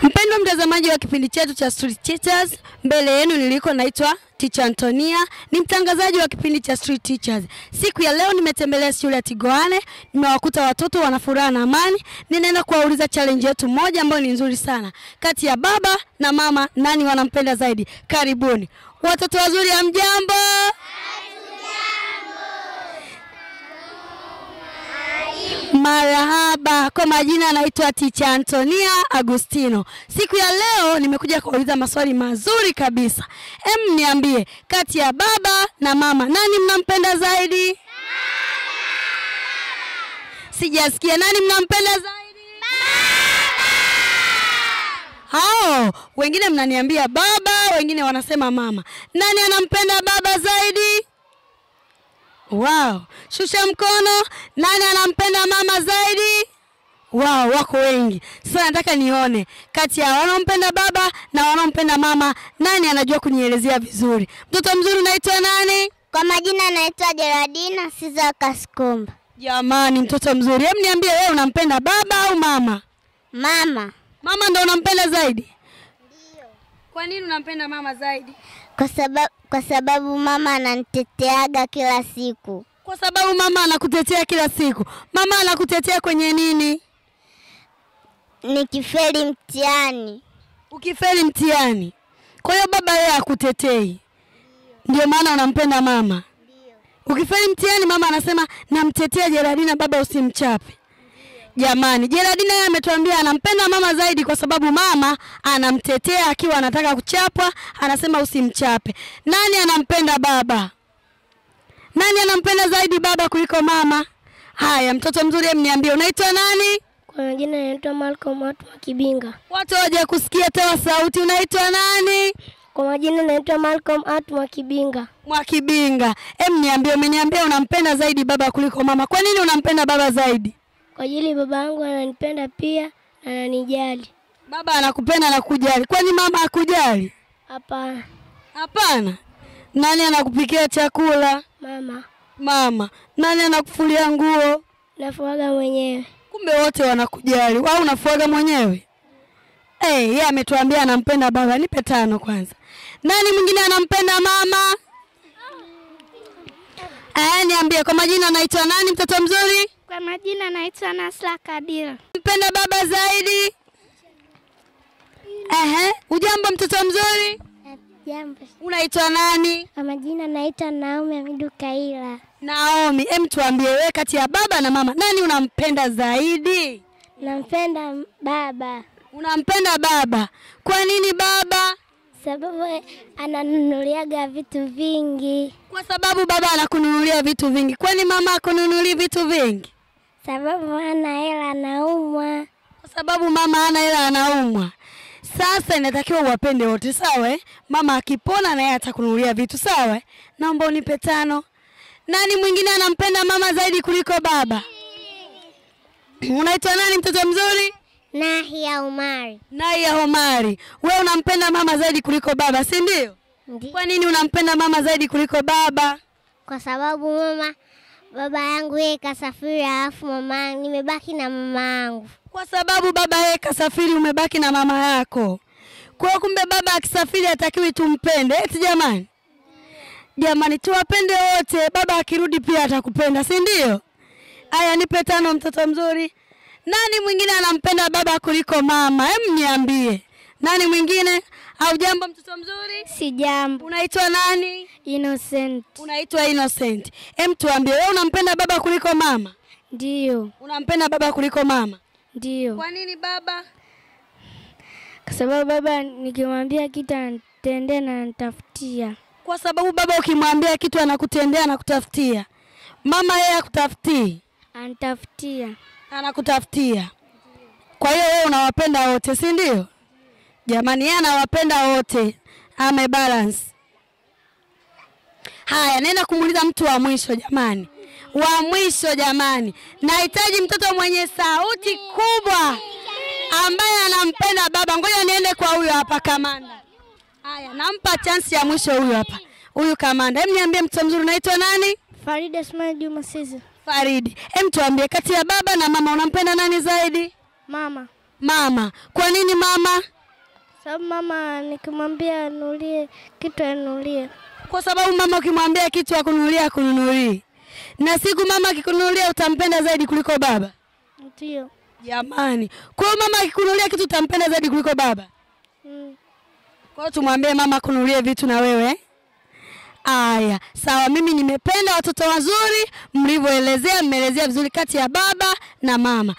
Mpendwa mtazamaji wa kipindi chetu cha Street Teachers, mbele yenu niliko naitwa Teacher Antonia, ni mtangazaji wa kipindi cha Street Teachers. Siku ya leo nimetembelea shule ya Tigoane, nimewakuta watoto wana furaha na amani. Ninaenda kuwauliza challenge yetu moja ambayo ni nzuri sana. Kati ya baba na mama, nani wanampenda zaidi? Karibuni. Watoto wazuri, hamjambo? Marahaba, kwa majina naitwa Teacher Antonia Agustino. Siku ya leo nimekuja kuuliza maswali mazuri kabisa. Niambie, kati ya baba na mama, nani mnampenda zaidi? Sijasikia, nani mnampenda zaidi? Baba! Wengine mnaniambia baba, wengine wanasema mama. Nani anampenda baba zaidi? Wow, shusha mkono. Nani anampenda mama zaidi? Wow, wako wengi. Sasa nataka nione kati ya wanaompenda baba na wanaompenda mama, nani anajua kunielezea vizuri. Mtoto mzuri unaitwa nani? Kwa majina naitwa Geraldina Siza Kaskomba. Jamani, mtoto mzuri. Hebu niambie, wewe unampenda baba au mama? Mama. Mama ndo unampenda zaidi? Ndio. Kwa nini unampenda mama zaidi? Kwa sababu mama ananiteteaga kila siku. Kwa sababu mama anakutetea kila siku. Mama anakutetea kwenye nini? Nikifeli mtihani. Ukifeli mtihani. Kwa hiyo baba yeye hakutetei. Ndio maana unampenda mama. Ndio. Ukifeli mtihani mama anasema namtetea Geraldina, baba usimchape. Jamani, Geraldina yeye ametuambia anampenda mama zaidi kwa sababu mama anamtetea akiwa anataka kuchapwa, anasema usimchape. Nani anampenda baba? Nani anampenda zaidi baba kuliko mama? Haya, mtoto mzuri, niambie unaitwa nani? Kwa majina naitwa Malcolm Mwakibinga. Watu waje kusikia, toa sauti. Unaitwa nani? Kwa majina naitwa Malcolm Mwakibinga. Mwakibinga. Niambie, umeniambia unampenda zaidi baba kuliko mama. Kwa nini unampenda baba zaidi? Kwa ajili baba yangu ananipenda pia na ananijali. Baba anakupenda na kujali. Kwani mama hakujali? Hapana. Hapana. Nani anakupikia chakula? Mama. Mama. Nani anakufulia nguo? Nafuaga mwenyewe. Kumbe wote wanakujali. Wao unafuaga mwenyewe? Yeye ametuambia anampenda baba. Nipe 5 kwanza. Nani mwingine anampenda mama? Niambie, kwa majina naitwa nani mtoto mzuri? Kwa majina naitwa Nasla Kadira. Mpenda baba zaidi? Ujambo mtoto mzuri? Jambo. Unaitwa nani? Kwa majina naitwa Naomi Amidu Kaila. Naomi, tuambie wewe kati ya baba na mama, nani unampenda zaidi? Nampenda baba. Unampenda baba. Kwa nini baba? Sababu ananunuliaga vitu vingi. Kwa sababu baba anakununulia vitu vingi. Kwani mama hakununulii vitu vingi? Sababu hana hela, anaumwa. Kwa sababu mama hana hela, anaumwa. Sasa inatakiwa uwapende wote, sawa? Mama akipona na yeye atakununulia vitu, sawa? Naomba unipe 5. Nani mwingine anampenda mama zaidi kuliko baba? Unaitwa nani mtoto mzuri? Nahia Umari. Nahia Umari. Wewe unampenda mama zaidi kuliko baba, si ndio? Ndiyo. Kwa nini unampenda mama zaidi kuliko baba? Kwa sababu baba yangu yeye kasafiri, alafu mama nimebaki na mama yangu. Kwa sababu baba yeye kasafiri, umebaki na mama yako. Kwa kumbe baba akisafiri hatakiwi tumpende. Eti jamani. Jamani, tuwapende wote. Baba akirudi pia atakupenda, si ndio? Aya, nipe 5 mtoto mzuri. Nani mwingine anampenda baba kuliko mama? Niambie. Nani mwingine? Au jambo mtoto mzuri? Si jambo. Unaitwa nani? Innocent. Unaitwa Innocent. Tuambie, wewe unampenda baba kuliko mama? Ndio. Unampenda baba kuliko mama? Ndio. Kwa nini baba? Kwa sababu baba nikimwambia kitu anatendea na anitafutia. Kwa sababu baba ukimwambia kitu anakutendea na kutafutia. Mama yeye hakutafutii? Anitafutia. Anakutafutia. Kwa hiyo wewe unawapenda wote, si ndio? Jamani, yeye anawapenda wote. Balance. Haya, nenda kumuuliza mtu wa mwisho jamani. Wa mwisho jamani. Nahitaji mtoto mwenye sauti kubwa ambaye anampenda baba. Ngoja niende kwa huyo hapa kamanda. Haya, nampa chance ya mwisho huyo hapa. Huyu kamanda. Niambie mtoto mzuri unaitwa nani? Farida Ismail Juma Sisi. Faridi. Tuambie kati ya baba na mama unampenda nani zaidi? Mama. Mama. Kwa nini mama? Sababu mama nikimwambia anunulie kitu anunulie. Kwa sababu mama ukimwambia kitu akununulie. Na siku mama akikununulia utampenda zaidi kuliko baba? Ndio. Jamani. Kwa hiyo mama akikununulia kitu utampenda zaidi kuliko baba? Kwa hiyo tumwambie mama akununulie vitu na wewe. Aya, sawa, mimi nimependa watoto wazuri mlivyoelezea, mmeelezea vizuri kati ya baba na mama.